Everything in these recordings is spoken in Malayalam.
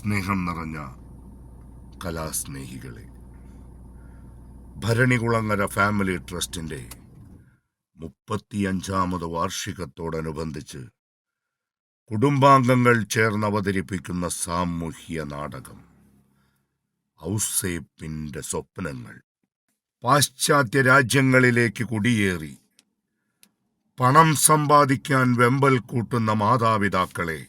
സ്നേഹം നിറഞ്ഞ കലാസ്നേഹികളെ, ഭരണികുളങ്ങര ഫാമിലി ട്രസ്റ്റിന്റെ 35ാമത് വാർഷികത്തോടനുബന്ധിച്ച് കുടുംബാംഗങ്ങൾ ചേർന്ന് അവതരിപ്പിക്കുന്ന സാമൂഹ്യ നാടകം ഔസേപ്പിന്റെ സ്വപ്നങ്ങൾ. പാശ്ചാത്യ രാജ്യങ്ങളിലേക്ക് കുടിയേറി പണം സമ്പാദിക്കാൻ വെമ്പൽ കൂട്ടുന്ന മാതാപിതാക്കളെ,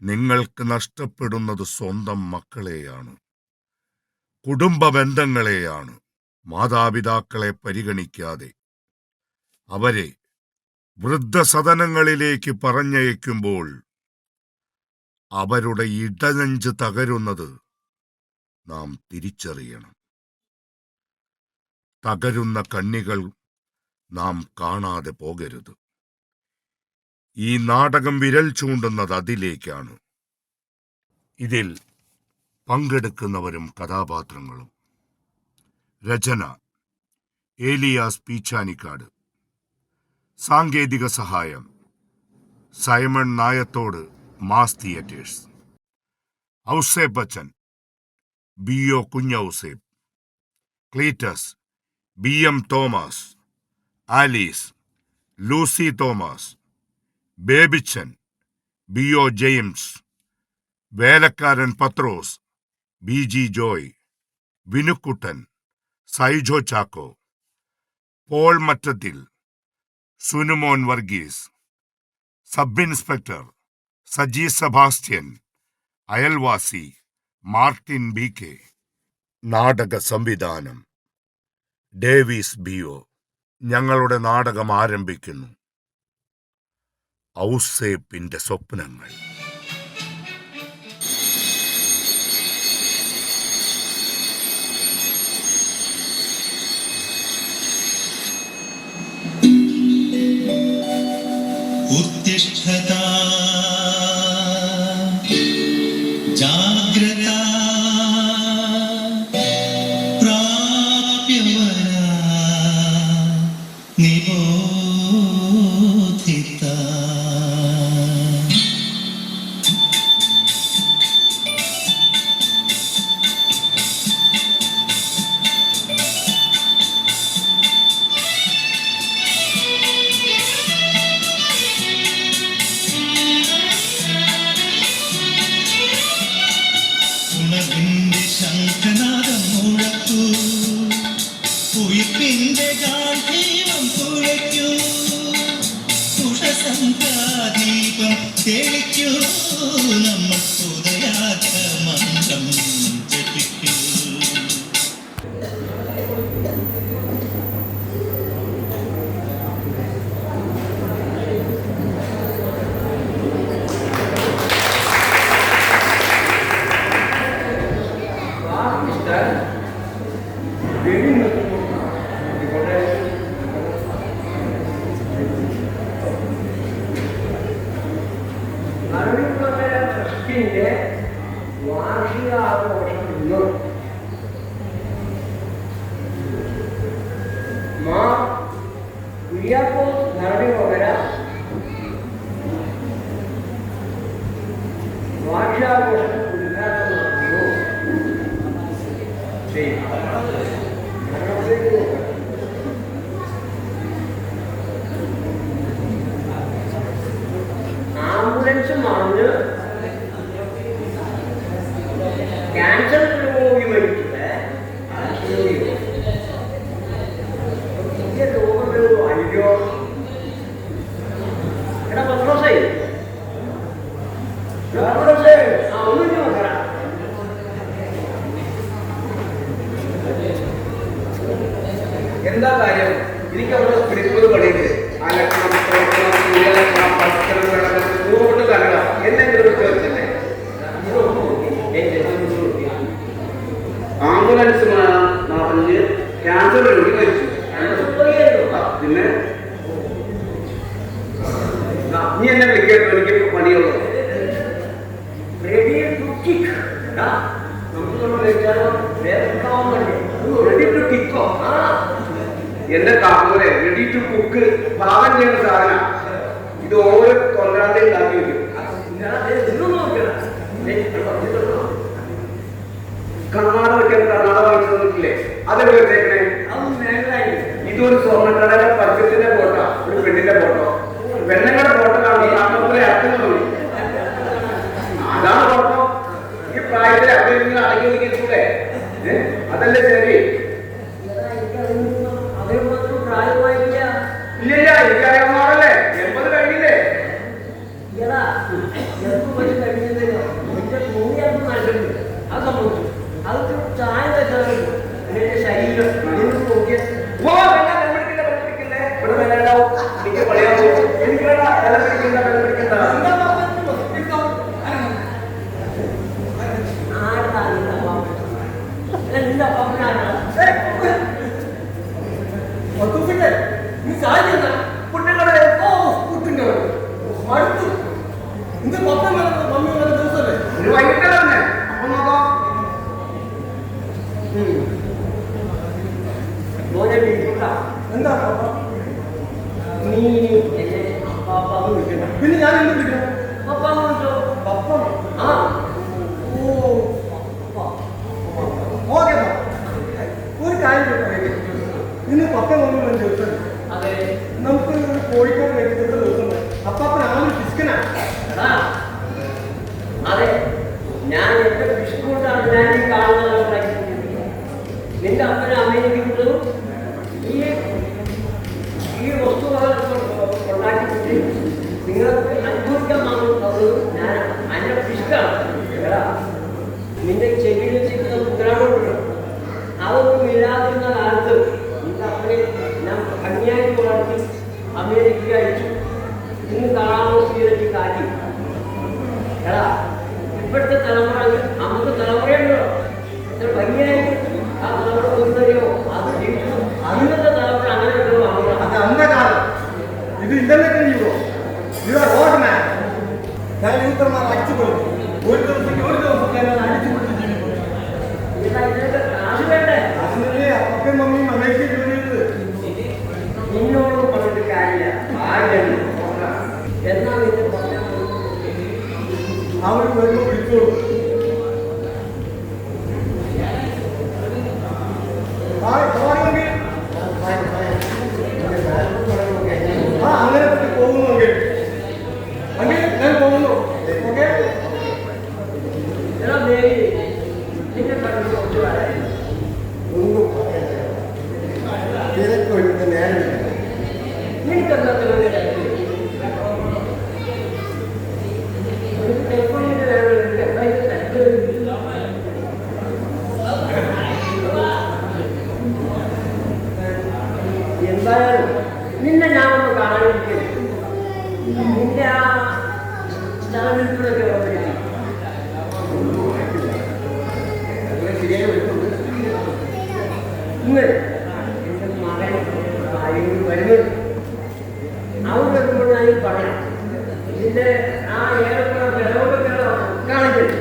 നിങ്ങൾക്ക് നഷ്ടപ്പെടുന്നത് സ്വന്തം മക്കളെയാണ്, കുടുംബ ബന്ധങ്ങളെയാണ്. മാതാപിതാക്കളെ പരിഗണിക്കാതെ അവരെ വൃദ്ധസദനങ്ങളിലേക്ക് പറഞ്ഞയക്കുമ്പോൾ അവരുടെ ഇടനെഞ്ച് തകരുന്നത് നാം തിരിച്ചറിയണം. തകരുന്ന കണ്ണികൾ നാം കാണാതെ പോകരുത്. ഈ നാടകം വിരൽ ചൂണ്ടുന്നത് അതിലേക്കാണ്. ഇതിൽ പങ്കെടുക്കുന്നവരും കഥാപാത്രങ്ങളും: രചന ഏലിയാസ് പീച്ചാനിക്കാട്, സാങ്കേതിക സഹായം Simon Nayathodu, Mass Theatres. Ouseppu അച്ഛൻ BO Kunjouseppu, Cletus BM Thomas, Alice Lucy Thomas, Babychan BO James, വേലക്കാരൻ Pathrose BG Joy, Vinukuttan Saijo Chacko, Paul Mattathil Sunumon Varghese, sub inspector Saji Sebastian, അയൽവാസി മാർട്ടിൻ BK. നാടക സംവിധാനം ഡേവിസ് BO. ഞങ്ങളുടെ നാടകം ആരംഭിക്കുന്നു. ഔസേപ്പിന്റെ സ്വപ്നങ്ങൾ. ഉത്തിഷ്ഠത ജാഗ്രത പ്രാപ്യവര നിബോധിത. ഉണർവിന്റെ ശംഖനാദം മുഴക്കൂ, ഉയിപ്പിന്റെ ഗാന്ധീവം തുളയ്ക്കൂ, ഉഷസന്ധ്യാദീപം തെളിക്കൂ, നമ്മൾ ഉദയാത്ത മന്ത്രം ജപിക്കൂ. വാർഷികാഘോഷം ഇന്ന് കുര്യാക്കോസ് ഭരണികുളങ്ങര വാർഷികാഘോഷം ഉദ്ഘാടനം നടത്തുന്നു. ആംബുലൻസ് മറിഞ്ഞ് ക്യാൻസർ രോഗി മരിച്ചത് രോഗം അയ്യോ എടാ പത്രോസേ ഒന്നും നോക്കണ. എന്താ കാര്യം? എനിക്ക് അവിടെ പിടിക്കുന്നത് പണിയില്ലേ? അലക്കണം, കൊണ്ട് കലക എന്തെങ്കിലും ചേർത്തില്ലേ? ആംബുലൻസ് മറിഞ്ഞ് ക്യാൻസർ രോഗി മരിച്ചു. പിന്നെ നീ എന്നെ വിളിക്കട്ടോ, എനിക്ക് പണിയുള്ളൂ. എന്റെ കാക്കൂരെ റെഡി ടു കുക്ക് പാകം ചെയ്യുന്ന സാധനം. ഇത് ഓരോ കൊല്ലാതെ ഉണ്ടാക്കി വെക്കും. കണ്ണാട വയ്ക്കാൻ കണ്ണാട വാങ്ങിച്ചു നോക്കില്ലേ അതെവിടെ വെച്ചേക്കണേ ഇതൊരു സ്വർണ്ണക്കടയുടെ പരസ്യത്തിന്റെ ഫോട്ടോ ഒരു പെണ്ണിന്റെ ഫോട്ടോ പെണ്ണുങ്ങളുടെ ഫോട്ടോ കാണുമ്പോൾ കാണുന്നതിലെ അർത്ഥം തോന്നി അതാണ് ഫോട്ടോ ഈ പ്രായത്തിൽ അവിടെ അടങ്ങി ഒതുക്കിക്കൂടെ അതല്ലേ ശരി ഇല്ലില്ല എനിക്കറിയാവുന്നതല്ലേ 80 കഴിഞ്ഞില്ലേ പിന്നെ ഞാൻ എന്ത് വിളിക്കണം ഓക്കെ ഒരു കാര്യം ഇന്ന് പപ്പ വന്നു ദിവസം നമുക്ക് കോഴിക്കോട് വെക്കുന്ന ദിവസം അപ്പാപ്പൻ ആദ്യം ഫിസ്കനാണ് അതെ ഞാൻ എന്റെ ഫിഷ്കൊണ്ടാണ് ഞാൻ ഈ കാണുന്നത് നിന്റെ അപ്പനെ അമേരിക്കപ്പെട്ടു ഈ വസ്തുവകൾ ഉണ്ടാക്കിയിട്ട് നിങ്ങൾക്ക് അനുഭവിക്കാൻ മാത്രം ഞാൻ അതിന്റെ ഫിഷ്കാണ് നിന്റെ ചെവിയിൽ വെച്ചിരിക്കുന്ന മുദ്രാണുണ്ടല്ലോ അതൊന്നും ഇല്ലാതിരുന്ന കാലത്ത് നിന്റെ അപ്പനെ ഞാൻ ഭംഗിയായി വളർത്തി അമേരിക്ക അയച്ചു ഇന്ന് കാണാമോ സ്വീകരിച്ച് കാറ്റി എടാ ഇപ്പോഴത്തെ തലമുറ അന്നത്തെ തലമുറയുണ്ടോ ഇത്ര ഭംഗിയായിട്ട് ആ തലമുറ ഒന്നറിയോ അത് ജീവിച്ചു അന്നത്തെ തലമുറ അങ്ങനെ അത് അന്ന കാലം ഇത് ഇന്റർനെറ്റ് ചെയ്യുമോ ഇത് റോഡ് മാൻ ഞാൻ യൂത്തർമാർ അടിച്ചു കൊടുത്തു ഒരു ദിവസം ഞാൻ അടിച്ചു കൊടുത്ത് കാശ് വേണ്ടേ അതിനല്ലേ അപ്പൻ മമ്മിയും അമേരിക്കയിൽ ജോലി ചെയ്തത് നിന്നോട് പറഞ്ഞിട്ട് കാര്യമില്ല എന്നാ നിന്റെ പറഞ്ഞാൽ അവർ വരുമ്പോൾ വിളിച്ചോളൂ അങ്ങനെ പോകുന്നുവെങ്കിൽ അങ്ങനെ ഞാൻ പോകുന്നു ഓക്കെ നിന്നെ പറഞ്ഞു കുറച്ച് കാലമായി ഒന്നും തിരക്കൊഴിഞ്ഞ നേരമില്ല നിനക്കെന്താ എന്തായാലും നിന്നെ ഞാനൊന്ന് കാണാനിരിക്കുന്നു നിന്റെ ആ സ്ഥലവിൽപ്പിനൊക്കെ ഓർമ്മിക്കും ഇന്ന് എന്റെ മകൻ ഭാര്യയും വരുന്നത് അവർ വരുമ്പോൾ ഞാൻ പറയാം ഇതിന്റെ ആ ഏറെ വിലവൊക്കെ കാണിക്കരുത്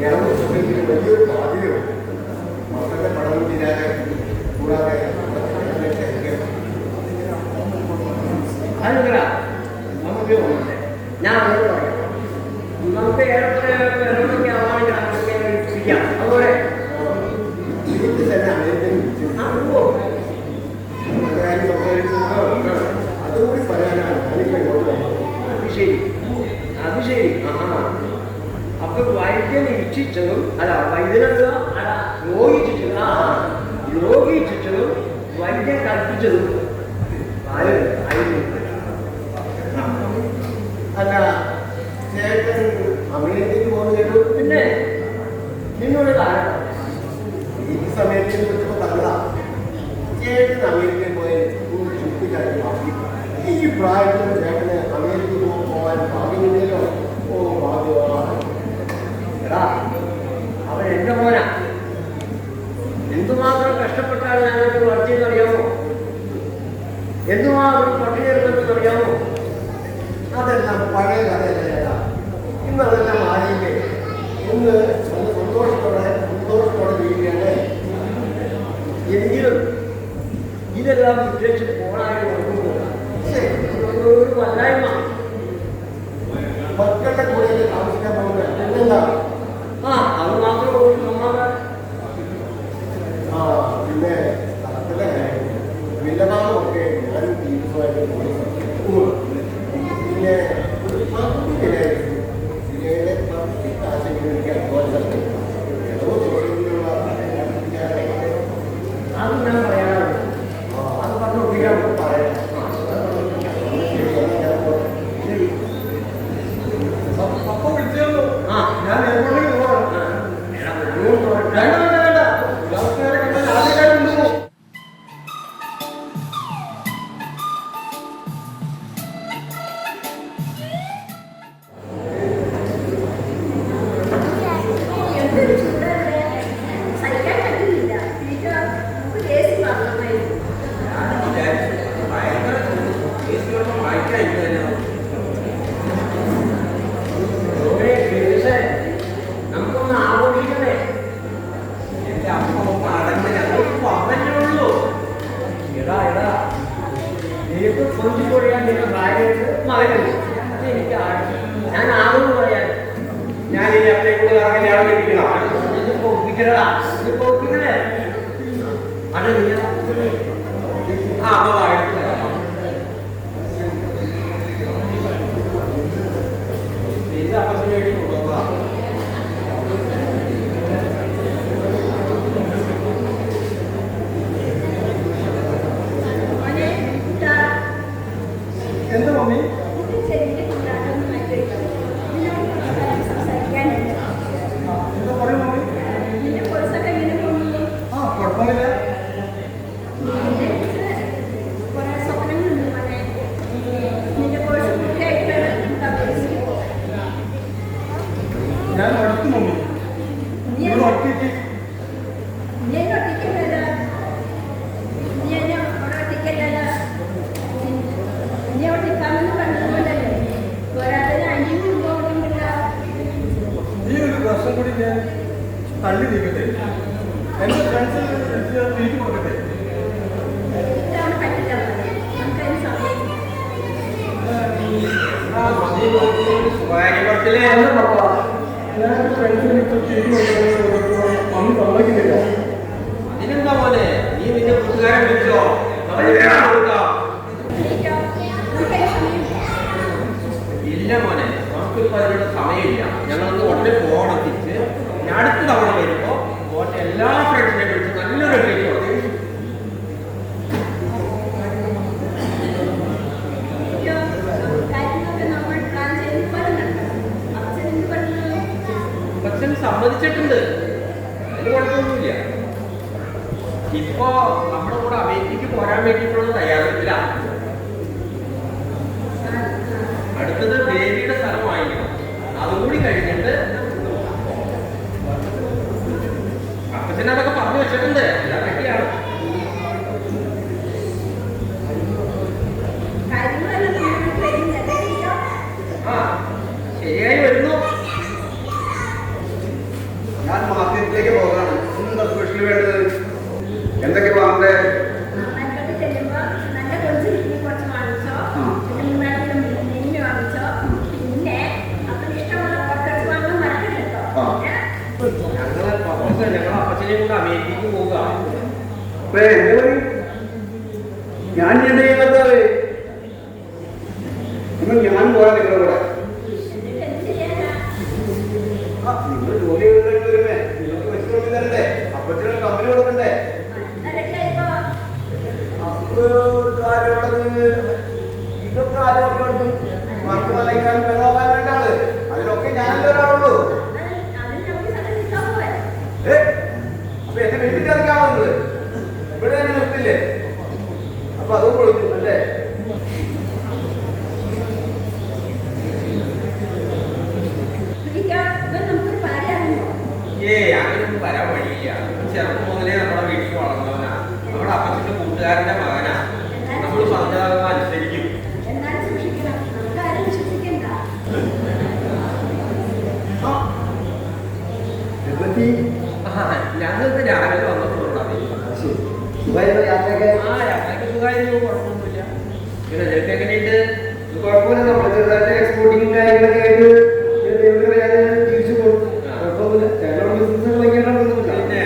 നമുക്കത് വലിയൊരു ബാധ്യതയുണ്ട് മക്കളുടെ പഠനം തീരാതെ കൂടാതെ നമുക്ക് ഞാൻ അവരോട് പറയാം നമുക്ക് ഏറെ വിലവൊക്കെ ആവാണെങ്കിൽ അങ്ങനെ ചെയ്യാം അതുപോലെ വീട്ടിൽ തന്നെ അമേരിക്കൻ കാര്യം സംസാരിക്കുന്നത് അതുകൂടി പറയാനാണ് ഞാനിപ്പോൾ ഇങ്ങോട്ട് വന്നത്. അത് ശരി അപ്പൊ വൈദ്യൻ ഇച്ഛിച്ചതും അല്ല വൈദ്യനല്ല അല്ല യോഗിച്ചിച്ചതും വൈദ്യൻ കൽപ്പിച്ചതും അല്ല ചേട്ടൻ അമേരിക്കയിൽ പോകുന്നത് പിന്നെ നിന്നോട് കാരണം ഈ സമയത്ത് വിളിച്ചപ്പോൾ തങ്ങളാ ചേട്ടൻ അമേരിക്കയിൽ പോയി ചുറ്റിക്കാരി ഈ പ്രായത്തിൽ ചേട്ടന് അമേരിക്കയിൽ പോകാൻ ഭാഗ്യമില്ലല്ലോ. ഓ ഭാഗ്യമാണ്. എടാ അവൻ എന്റെ മോനാ എന്തുമാത്രം കഷ്ടപ്പെട്ടാണ് ഞാനൊക്കെ വളർത്തിയെന്ന് അറിയാമോ എന്തുമാത്രം പട്ടിണി എടുക്കുന്നത് അറിയാമോ അതെല്ലാം പഴയ കഥയല്ല ചേട്ടാ. ഇന്ന് അതെല്ലാം ആയില്ലേ. ഇന്ന് സന്തോഷത്തോടെ ജീവിക്കണ്ടേ. എങ്കിലും ഇതെല്ലാം വിട്ടേച്ച് പോകാനും ഒരു വല്ലായ്മ. മക്കളുടെ കൂടെ താമസിക്കാൻ പോകുന്നത് എന്താ? ആ അത് മാത്രമേ ഉള്ളൂ നമ്മളെ. ആ പിന്നെ സ്ഥലത്തിലെ വിലമാനമൊക്കെ ഞാൻ തീരുമാനമായിട്ട് പോയി. പിന്നെ കാശെങ്കിലും അതുപോലെ അത് ഞാൻ പറയാറുണ്ട്. അത് പറഞ്ഞു ഒപ്പിക്കാൻ പറയാം. അപ്പൊ വിളിച്ചു ആ ഞാൻ എയർപോർട്ടിലേക്ക് പോകണം. വേണ്ട വേണ്ട വേണ്ട ഉദ്യോഗസ്ഥരെ കണ്ടാൽ ആദ്യമായി കൊണ്ടുപോകും. എന്തൊരു ചൂടാണ്. സഹിക്കാൻ പറ്റുന്നില്ല. വീട്ടിൽ നമുക്ക് AC വാങ്ങണമായിരുന്നു. നമുക്കൊന്ന് ആഘോഷിക്കണേ. എന്റെ അമ്മ അടങ്ങ് ഞങ്ങൾക്ക് അവനേ ഉള്ളൂ. എടാ നിനക്ക് കൊഞ്ചു കൊഴിയാൻ നിന്റെ ഭാര്യയുണ്ട്, മകനുണ്ട്. അത് എനിക്ക് ഞാൻ ആണെന്ന് പറയാൻ ഞാൻ ഇനി അപ്പനെ കൂടെ ഇറങ്ങി അവിടെ ഇരിക്കണം. ഇതിപ്പോ ഒപ്പിക്കണടാ. ഇതിപ്പോ ഒപ്പിക്കണേ. അത് നീ ആ അമ്മ വാഴത്ത് ഇത് അപ്പത്തിന് വേണ്ടി കൊണ്ടുപോകാം. മോനെ, ഇതാ, എന്താ മമ്മി? ഇത് ചെറിയ കുട്ടികളൊന്നും മാറ്റിവെക്കണം. ഇതിനോട് കുറച്ച് കാര്യം സംസാരിക്കാനുണ്ട്. എന്താ പറയൂ മമ്മി? നിന്റെ കോഴ്സൊക്കെ എങ്ങനെ പോകുന്നു? ആ കുഴപ്പമില്ല. നിന്നെക്കുറിച്ച് കുറേ സ്വപ്നങ്ങളുണ്ട് മോനെ. നിന്റെ കോഴ്സ് പൂർത്തിയായിട്ട് നമുക്ക് അഭ്യസിക്ക് പോകാം. ഞാൻ അടുത്തു മമ്മി. നീ ഇവിടെ ഒറ്റയ്ക്ക് നീ എന്നെ ഒറ്റയ്ക്കല്ലല്ലോ. നീ എന്നെ അവിടെ ഒറ്റയ്ക്കല്ലല്ലോ. നീ അവിടെ നിൽക്കാമെന്ന് പറഞ്ഞതുകൊണ്ടല്ലേ. പോരാത്തതിന് അനിയും പോകുന്നുണ്ടല്ലോ. ഈ ഒരു വർഷം കൂടി ഞാൻ തള്ളി നീക്കട്ടെ. എന്റെ ഫ്രണ്ട്സിൽ തിരിച്ചു കൊടുക്കട്ടെ. ഇതാണ് പറ്റില്ല മോനെ. നമുക്കതിന് സമയം സ്വകാര്യപത്തിലെ അല്ല പപ്പ, ഞാൻ എന്റെ ഫ്രണ്ട്സിനെ ഇപ്പോൾ തിരിച്ചു കൊണ്ടുപോകുന്നത് മമ്മി സമ്മതിക്കുന്നില്ല. അതിനെന്താ പോലെ നീ നിന്റെ കൂട്ടുകാരെ വിളിച്ചോ. നീക്കോ. നമുക്കതിന് സമയമില്ല. ഇല്ല മോനെ, നമുക്കിപ്പോ അതിനുള്ള സമയമില്ല. ഞങ്ങൾക്ക് ഉടനെ പോകണം തിരിച്ച്. ഞാൻ അടുത്ത തവണ വരുമ്പോ ഓട്ടെ എല്ലാ ഫ്രണ്ട്സിനെ വിളിച്ച് നല്ലൊരു ട്രീറ്റ് കൊടുക്കും. നീക്കോ. കാര്യങ്ങളൊക്കെ നമ്മൾ പ്ലാൻ ചെയ്ത് പോലെ നടക്കണം. അച്ഛൻ എന്ത് പറഞ്ഞു? അച്ഛൻ സമ്മതിച്ചിട്ടുണ്ട്. അതിന് കുഴപ്പമൊന്നുമില്ല. ഇപ്പോ നമ്മുടെ കൂടെ അമേരിക്കക്ക് പോരാൻ വേണ്ടിയിട്ടുള്ള തയ്യാറെടുപ്പിലാണ്. അടുത്തത് ദേവിയുടെ സ്ഥലമായിരിക്കണം. അതുകൂടി കഴിഞ്ഞിട്ട് അപ്പച്ചൻ അതൊക്കെ പറഞ്ഞു വെച്ചിട്ടുണ്ട്. എല്ലാം റെഡിയാണ്. കാര്യങ്ങളെല്ലാം നമ്മൾ കഴിഞ്ഞല്ലേ നീക്കോ? ആ ശരിയായി വരുന്നു. ഞാൻ മാർക്കറ്റിലേക്ക് പോകാനാണ്. എന്താ സ്പെഷ്യൽ വേണ്ടത്? എന്തൊക്കെ വാങ്ങണ്ടേ? മാർക്കറ്റിൽ ചെല്ലുമ്പോൾ നല്ല കൊഞ്ച് കിട്ടി കുറച്ച് വാങ്ങിച്ചോ. പിന്നെ മൂന്നാല് കിലോ നെയ്മ് വാങ്ങിച്ചോ. പിന്നെ അപ്പം ഇഷ്ടമുള്ള പുറത്തെടുത്ത് വാങ്ങാൻ മറക്കരുത് കേട്ടോ. ഞങ്ങൾ അപ്പച്ചനെയും കൊണ്ട് അമേരിക്കക്ക് പോവുക. എന്റെ പണി ഞാൻ എന്റെ ചെയ്യുന്നത് ഞാൻ പോയാൽ നിങ്ങളുടെ കൂടെ. എന്നിട്ട് എന്ത് ചെയ്യാനാ? നിങ്ങൾ ജോലി വരുമേ, നിങ്ങൾക്ക് വെച്ച് കൊണ്ട് തരണ്ടേ? അപ്പച്ചനൊരു കമ്പനി കൊടുക്കണ്ടേ? അതൊക്കെ ഇപ്പോ ഇതൊക്കെ ആരോഗ്യം മക്കൾ വലയ്ക്കാൻ വെള്ളമാകാൻ വേണ്ടാണ്. അതിലൊക്കെ ഞാനല്ലേ ഒരാളുള്ളൂ. അതിന് നമുക്ക് സ്ഥലം നിൽക്കാൻ പോവാ. അപ്പൊ എന്റെ വീട്ടിൽ ചേർക്കാവുന്നത് ഇവിടെ തന്നെ നിർത്തില്ലേ? അപ്പൊ അതും കൊടുക്കും അല്ലേ? വിളിക്കാം. ഇവൻ നമുക്കൊരു ഭാര്യയാണല്ലോ. അങ്ങനെയൊന്നും വരാൻ വഴിയില്ല. ചെറുപ്പം മുതലേ നമ്മുടെ വീട്ടിൽ വളർന്നവനാ. നമ്മുടെ അപ്പച്ചന്റെ കൂട്ടുകാരന്റെ മകനാ. നമ്മൾ പറഞ്ഞതൊക്കെ അനുസരിക്കും. എന്നാലും സൂക്ഷിക്കണം. നമുക്ക് ആരും വിശ്വസിക്കണ്ട. ഞങ്ങൾക്ക് രാവിലെ വന്നപ്പോഴുള്ള യാത്രയൊക്കെ ആ യാത്രയ്ക്ക് കാര്യങ്ങളും കുഴപ്പമൊന്നുമില്ല. പിന്നെ നിനക്ക് എങ്ങനെയുണ്ട്? കുഴപ്പമില്ല. നമ്മൾ ചെറുതായിട്ട് എക്സ്പോർട്ടിങ് കാര്യങ്ങളൊക്കെ ആയിട്ട് ജീവിച്ചു പോകും. കുഴപ്പമൊന്നുമില്ല. ചിലരുടെ ബിസിനസ് ഭയങ്കരമൊന്നുമില്ല. പിന്നെ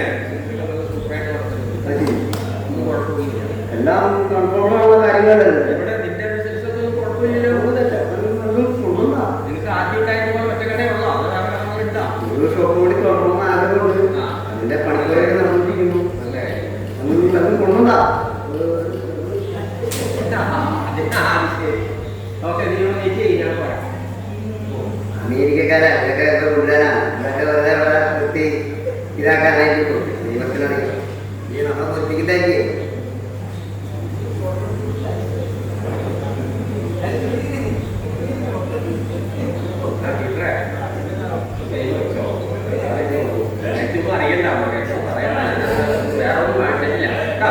എല്ലാം കൺട്രോളായുള്ള കാര്യങ്ങളല്ലേ. ഇവിടെ നിന്റെ ബിസിനസ് ഒന്നും കുഴപ്പമില്ലല്ലോ. നിനക്ക് ആദ്യം ഉണ്ടായിരുന്ന പോലെ ഒറ്റക്കടേ ഉള്ളോ? അത് വേറെ ഉണ്ടാ? ഒരു ഷോപ്പ് കൂടി തുടങ്ങുന്ന ആഗ്രഹമുണ്ട്. അതിന്റെ പണിക്കാരെ നടന്നിരിക്കുന്നു. അതും കൊണ്ടുണ്ടാ അമേരിക്കക്കാരെ അതൊക്കെ കൊണ്ടുവരാനാ. ഇതൊക്കെ വെറുതെ ഇവിടെ നിർത്തി ഇതാക്കാനായിട്ട് ദൈവത്തിനാണെങ്കിൽ ഈ നമ്മളെ തോൽപ്പിക്കുന്നതായിരിക്കും. അറിയണ്ട വേറെ ഒന്നും വേണ്ടില്ല കേട്ടോ.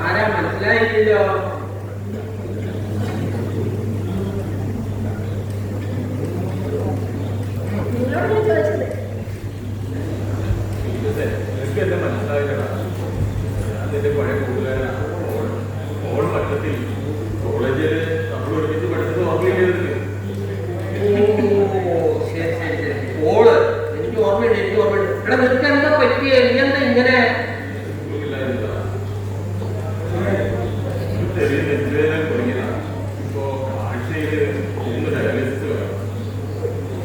ആരാ മനസ്സിലായില്ലല്ലോ? നിങ്ങളോട് ഞാൻ ചോദിച്ചത് എനിക്കെന്നെ മനസ്സിലായിട്ടാ. അതിന്റെ പഴയ കൂട്ടുകാരനാണ്. ഓൾ മട്ടത്തിൽ കോളേജിൽ നമ്മൾ ഒരുമിച്ച് പഠിച്ചത് ഓർമ്മയില്ല. ശരി ശരി ശരി. ഓള് എനിക്ക് ഓർമ്മയുണ്ട്, എനിക്ക് ഓർമ്മയുണ്ട്. എടാ നിനക്ക് എന്താ പറ്റിയ? നീ എന്താ ഇങ്ങനെ? ചെറിയ നെഞ്ചുവേദന തുടങ്ങിയതാണ്. ഇപ്പോ ആഴ്ചയിൽ 3 ഡയാലിസിസ് വേണം.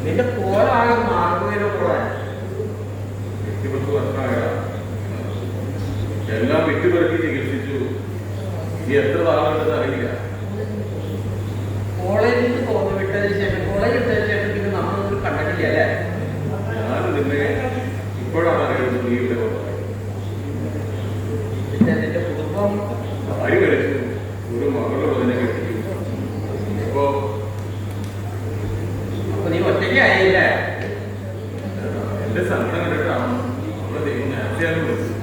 നിന്റെ പോലാകെ മാറുന്നതിനോ പോകാൻ 8-10 വർഷമായതാ. എല്ലാം വിട്ടുപെറുക്കി ചികിത്സിച്ചു. ഇനി എത്ര നാളുണ്ടെന്ന് അറിയില്ല. കോളേജിൽ തോന്നു വിട്ടതിന് ശേഷം, കോളേജ് വിട്ടതിന് ശേഷം പിന്നെ നമ്മളൊന്നും കണ്ടിട്ടില്ല അല്ലേ? ഞാൻ നിന്നെ ഇപ്പോഴാണ് അറിയുന്നത്. നീ ഇവിടെ വന്നത്. പിന്നെ നിന്റെ കുടുംബം ഭാര്യ മരിച്ചു. ഒരു മകളുള്ളതിനെ കെട്ടിച്ചു. ഇപ്പോ അപ്പൊ നീ ഒറ്റയ്ക്കായില്ലേ? എന്റെ സങ്കടം കണ്ടിട്ടാണ് നമ്മളെ ദൈവം നേരത്തെയാണ് വിളിച്ചത്.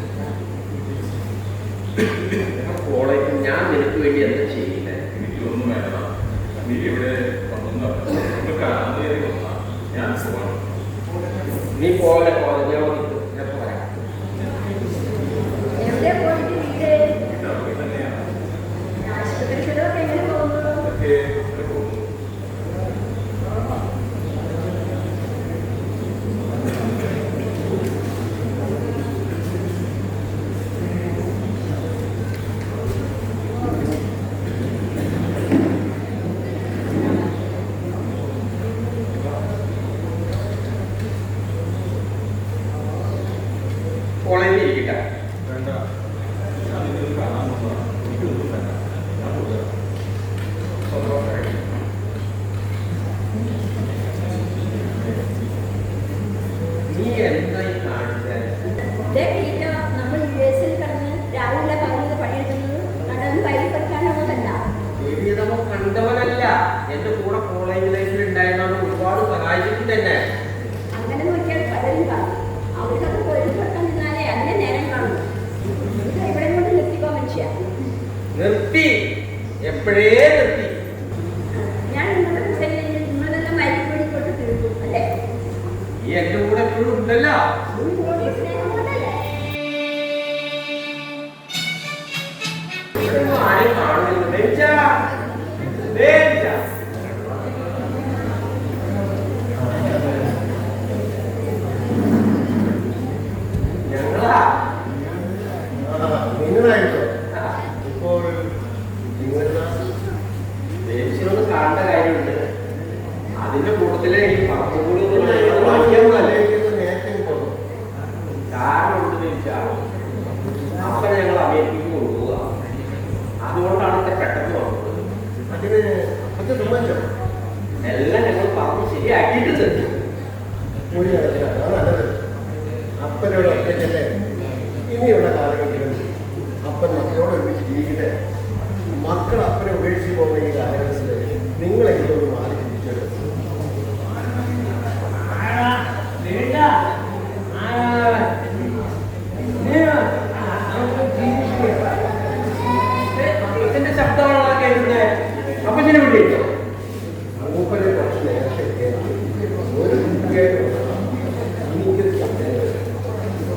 കോളേജിൽ ഞാൻ നിനക്ക് വേണ്ടി എന്താ ചെയ്യില്ലേ? എനിക്കൊന്നും വേണ്ട. നീ ഇവിടെ വന്ന ഞാൻ പോവാണ്. നീ പോലെ കോളേജ് ഞാൻ പറയാം. എവിടെ പോയിട്ട് വീട് എന്റെ അവിടെ തന്നെയാണ്. ആശുപത്രി ചെലവൊക്കെ എങ്ങനെ പോകുന്നു? അതൊക്കെ ഇങ്ങനെ പോകുന്നു. കോളേജിൽ ഇരിക്കട്ടെ. വേണ്ട. ഞാൻ നിങ്ങൾ കാണാൻ വന്നതാണ്. എനിക്കൊന്നും വേണ്ട. ഞാൻ പോകാം. നീ എന്തായി കാണിച്ചത്? ഇതേ വീട്ടോ നമ്മൾ യുഎസിൽ കിടന്ന് രാവിലെ പകലിൽ പണിയെടുക്കുന്നത് നടന്ന് വൈകി പഠിക്കാനുള്ളതല്ല. നമ്മൾ കണ്ടവനല്ല. എന്റെ കൂടെ കോളേജ് ലൈഫിൽ ഉണ്ടായിരുന്നവർ ഒരുപാട് സഹായിച്ചിട്ട് തന്നെ. അങ്ങനെ നോക്കിയാൽ പലരും കാണും. അവർക്കൊക്കെ പൊരുത്തപ്പെട്ടാൽ നിന്നാലേ അതിന്റെ നേരം കാണും. ഇത് ഇവിടെ കൊണ്ട് നിർത്തിക്കോ മനുഷ്യ. നിർത്തി, എപ്പോഴേ നിർത്തി. ഞാൻ നിങ്ങളുടെ നിങ്ങളെല്ലാം മരിപ്പൊടി കൊണ്ട് തീർക്കും അല്ലേ? ഈ എന്റെ കൂടെ എപ്പോഴും ഉണ്ടല്ലോ. ഈ സ്നേഹം കൊണ്ടല്ലേ? ഇതൊന്നും ആരും കാണുന്നില്ല. ബെഞ്ചാ, ബെഞ്ചാ. ഞങ്ങളാ നിങ്ങളായിട്ടോ ഇപ്പോൾ ബെഞ്ചിനൊന്ന് കാണേണ്ട കാര്യമുണ്ട്. അതിന്റെ കൂട്ടത്തില് ഈ പറമ്പുകൂടി വാങ്ങിയാൽ കാരണം ഉണ്ടെന്ന് ചോദിച്ചാൽ അപ്പൊ ഞങ്ങൾ അമേരിക്കയ്ക്ക് കൊണ്ടുപോവുക. അതുകൊണ്ടാണ് ഇത്ര പെട്ടെന്ന് വന്നത്. അതിന് അപ്പത്തെ സമ്മതിച്ചോ? എല്ലാം ഞങ്ങൾ പറഞ്ഞ് ശരിയാക്കിയിട്ടുണ്ട്. കൂടി നടത്തില്ല. നല്ലത്. അപ്പനോട് ഒറ്റയ്ക്കല്ലേ ഇനിയുള്ള കാലഘട്ടത്തിൽ അപ്പൻ മക്കളോട് ഒരുമിച്ച് ജീവിക്കട്ടെ. മക്കൾ അപ്പനെ ഉപേക്ഷിച്ച് പോകുന്ന ഈ കാലഘട്ടത്തിൽ നിങ്ങളെങ്കിലും മാറി ചിന്തിച്ചത്. കേട്ടോ മൂപ്പരെ കുറച്ച് നേരത്തെ കേട്ടു. ഒരു കുട്ടിയായിട്ട്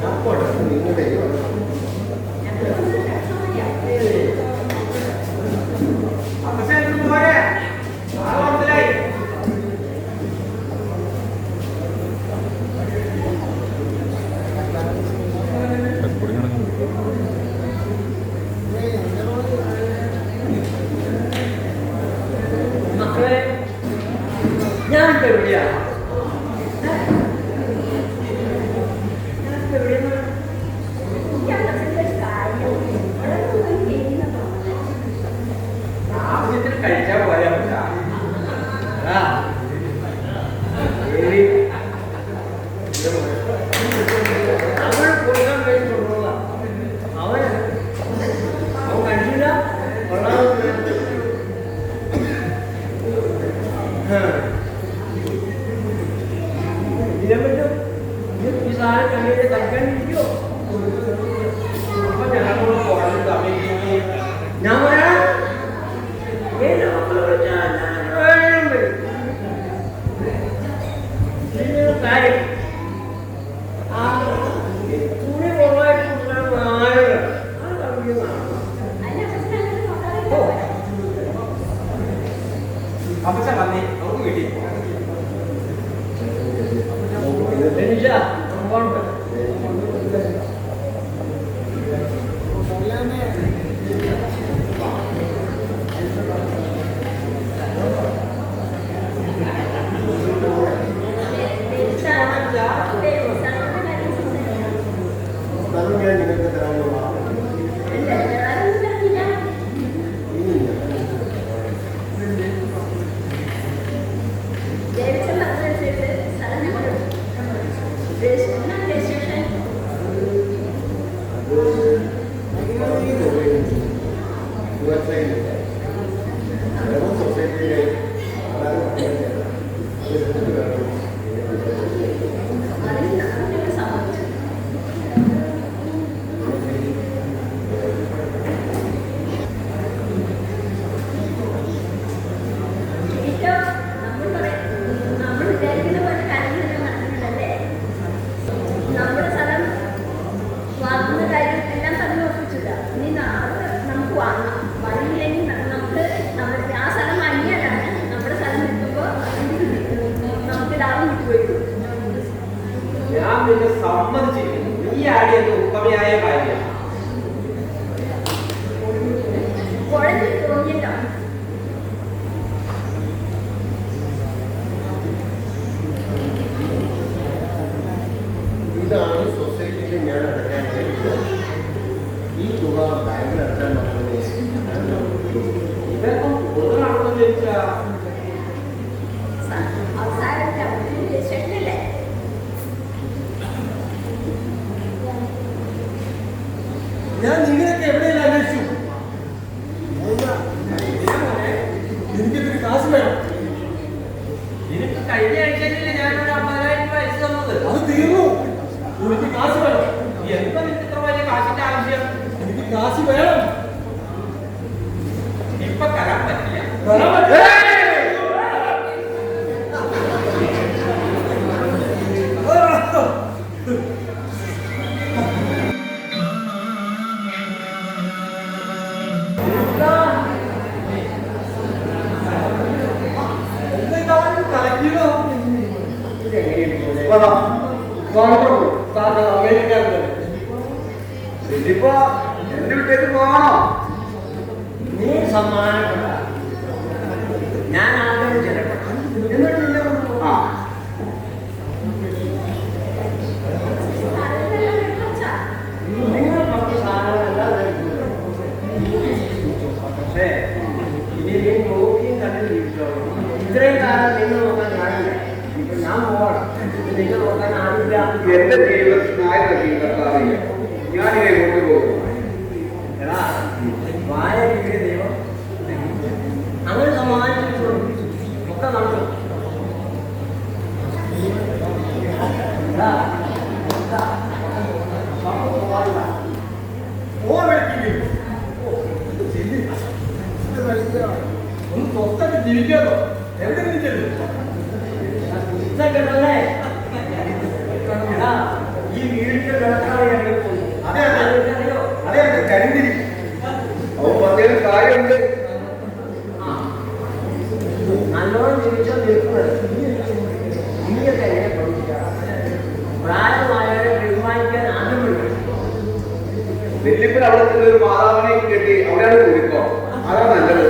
അപ്പോൾ നിങ്ങളുടെ മക്കളെ ഞാൻ എവിടെയാ ആവശ്യത്തിന് കഴിച്ചാൽ പോരാ അവൻ കൊടുക്കാൻ കഴിച്ചിട്ടുള്ള അവൻ കഴിച്ചില്ല ഇതിനെപ്പറ്റും ഈ സാധനം കണ്ടിട്ട് കഴിക്കാണ്ടിരിക്കോ അപ്പൊ ഞങ്ങളോട് പോകാൻ സമയം ഞാൻ പറയാം കാര്യം ആ തുണി കുറവായിട്ട് അപ്പച്ച വന്നേ നമുക്ക് വീട്ടിൽ ഞാൻ പിന്നെ സമ്മതിച്ചിരിക്കുന്നു. നീ ആടിയത് ഉത്തമയായ കാര്യം. ഇതാണ് സൊസൈറ്റിയിൽ ഞാൻ അടക്കാൻ കഴിയുന്നത്. ഈ തുക ബാങ്കിൽ അടക്കാൻ മാത്രമേ ഇതൊക്കെ കൂടുതലാണെന്ന് ചോദിച്ചാ ഞാൻ നിങ്ങളൊക്കെ എവിടെയെല്ലാം അന്വേഷിച്ചു. എനിക്കിതിന് കാശ് വേണം. നിനക്ക് കഴിഞ്ഞ ആഴ്ചയിലെ ഞാനൊരു 50,000 രൂപ അയച്ചു തന്നത്. അത് തീർന്നു. എനിക്ക് കാശ് വേണം. എന്താ നിനക്ക് ഇത്ര വലിയ കാശിന്റെ ആവശ്യം? എനിക്ക് കാശ് വേണം. ഇപ്പൊ തരാൻ പറ്റില്ല. തരാൻ പറ്റില്ല. ഇതിപ്പോ എന്റെ വീട്ടിലേക്ക് പോകണോ? നീ സമ്മാനം ഞാൻ ആദ്യം ചെലപ്പെട്ടു എന്നിട്ട് നിന്നെ കൊണ്ടുപോകും. ആ നിങ്ങൾ കുറച്ച് സാധനങ്ങളെല്ലാം പക്ഷേ ഇനി നീ നോക്കിയും കണ്ടു ജീവിച്ചോളൂ. ഇത്രയും കാലം നിങ്ങൾ നോക്കാൻ ഞാനില്ല. ഇപ്പൊ ഞാൻ പോകണം. നിങ്ങൾ നോക്കാൻ ആരില്ല. എന്റെ ജീവിതത്തിനായ കർത്താവില്ല ഞാനിങ്ങനെ കൊണ്ടുപോകും. എടാ വായ കിട്ടിയ ദൈവം അങ്ങനെ സമാധാനിച്ചു ഒക്കെ നടക്കും. ഒന്ന് തൊട്ടടിച്ച് ചിരിക്കാതോ എന്തെങ്കിലും ചെല്ലു ഇതൊക്കെ തന്നെ. എടാ, ഈ വീടിന്റെ വിളക്കാണ് ഞങ്ങൾ പോയി. അതെ അതെ അതെ കരിന്തിരി അവൻ പറഞ്ഞതിന് കാര്യമുണ്ട്. നല്ലോണം ജീവിച്ചാൽ നിൽക്കുന്നത് ഇനിയൊക്കെ എങ്ങനെ പ്രവർത്തിക്കാം? പ്രായമായവരെ ബഹുമാനിക്കാൻ ആദ്യം വിളിക്കും. നെല്ലിപ്പൻ അവിടെ ചെന്ന് ഒരു മാതാവിനെ കെട്ടി അവിടെയാണ് കൂടിക്കോ. അതാ നല്ലത്.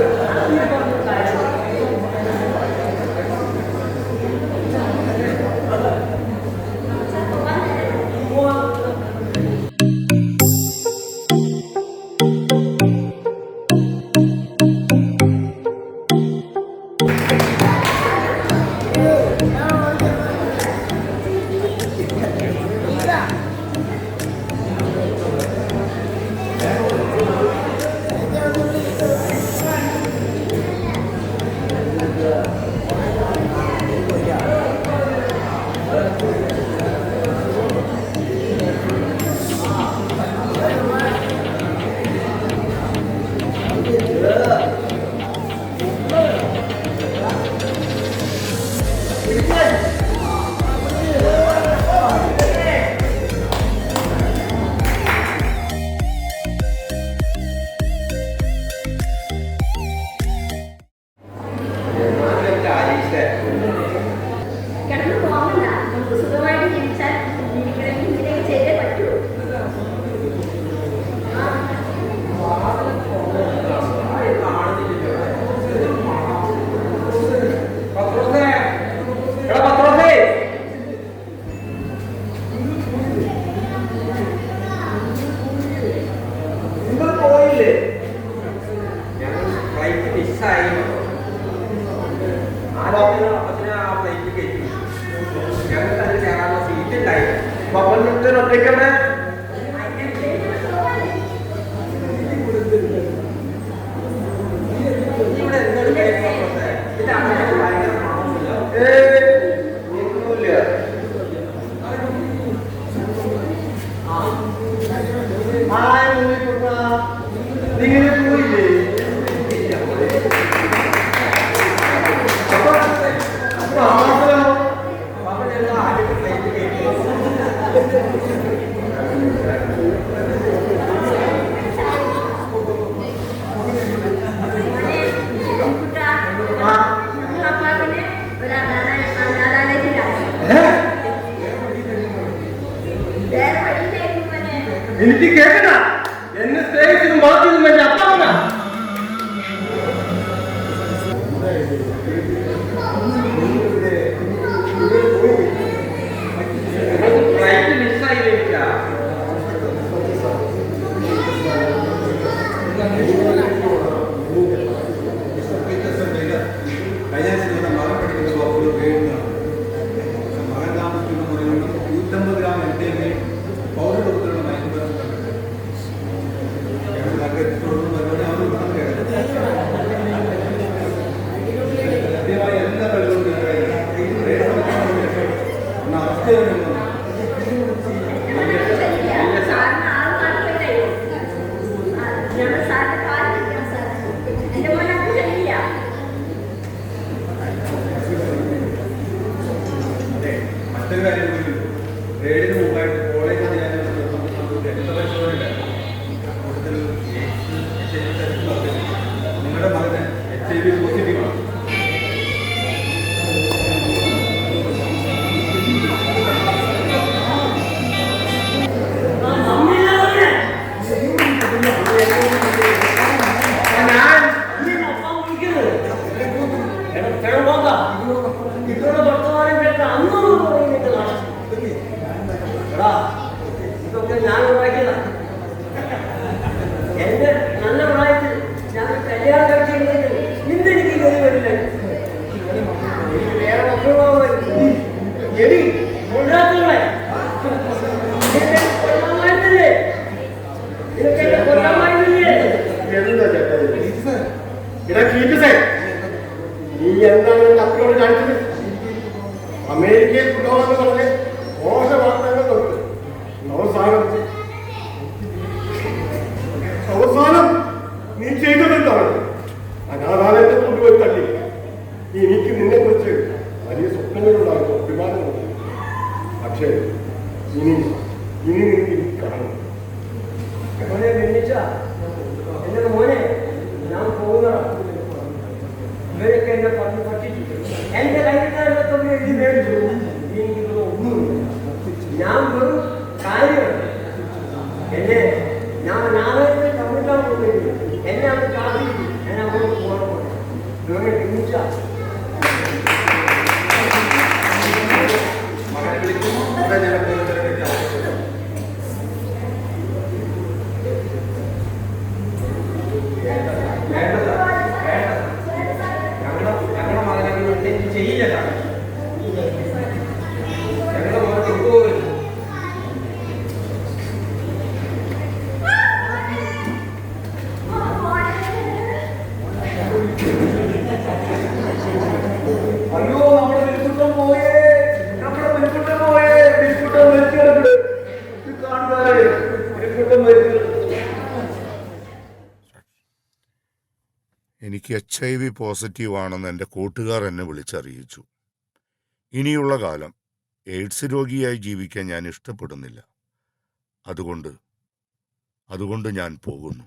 കിടന്നു പോകണ്ട. നമുക്ക് സുഖമായിട്ട് ജീവിച്ചാൽ ജീവിക്കണമെങ്കിൽ ഇങ്ങനെയൊക്കെ ചെയ്തേ പറ്റൂ. നിങ്ങൾ പോയില്ലേ? ഞങ്ങൾ ഫ്ലൈറ്റ് മിസ്സായി. അപ്പത്തിന് ആ ഫ്ലൈറ്റ് കയറ്റി. ഞങ്ങൾക്ക് അതിൽ കയറാനുള്ള സീറ്റ് ഉണ്ടായി. പപ്പൻ ഒറ്റയ്ക്കന്നെ ഇവിടെ എന്തൊരു ഇത് അങ്ങനെ ഭയങ്കര മാസമില്ല. ഒന്നുമില്ല. നിങ്ങൾ പോയില്ലേ അപ്പൊ ആമാസനോ അപ്പൊ ഞങ്ങൾ ആദ്യത്തെ ഫ്ലൈറ്റ് കയറ്റി. അപ്പാപ്പിനെ ഒരു അനാഥാലയത്തിലാണ്. വേറെ വഴിയിലായിരുന്നു മോനെ. എനിക്ക് കേൾക്കണ്ട എന്നെ സ്നേഹിച്ചതും വളർത്തിയതും എന്റെ അപ്പാവന ഫ്ലൈറ്റ് മിസ്സായി ലഭിച്ചാ. സാറിന് ആൾ മാത്രമേ കഴിയൂ. ഞങ്ങൾ സാറിന്റെ കാര്യം നിൽക്കണം സാർ. എന്റെ മോനെ അത് ശരിയില്ല. മറ്റൊരു കാര്യം കൂടി റേഡിന് മുമ്പായിട്ട് കോളേജിൽ ഞാൻ രക്തപരിശോധന കൂടുതൽ എന്നെ അവർ കാത്തിരിക്കും. ഞാൻ അങ്ങോട്ട് പോകണം. ഇവരെ തിരിച്ച മകനെ വിളിക്കുന്നു ഇവിടെ ഞാൻ ഓരോരുത്തരുടെ ആവശ്യമില്ല. ഞങ്ങളുടെ മകനെ എന്തെങ്കിലും ചെയ്യില്ല സാർ. ഞങ്ങളുടെ മകൻ കൊണ്ടുപോകരുത്. അയ്യോ നമ്മുടെ വിൽക്കുട്ടം പോയേ, നമ്മുടെ വിൽക്കുട്ടം പോയേ, വിൽക്കുട്ടം മരിച്ചു കാണുകാരെ വിൽക്കുട്ടം മരിച്ചു. എനിക്ക് HIV പോസിറ്റീവ് ആണെന്ന് എൻ്റെ കൂട്ടുകാർ എന്നെ വിളിച്ചറിയിച്ചു. ഇനിയുള്ള കാലം എയ്ഡ്സ് രോഗിയായി ജീവിക്കാൻ ഞാൻ ഇഷ്ടപ്പെടുന്നില്ല. അതുകൊണ്ട് ഞാൻ പോകുന്നു.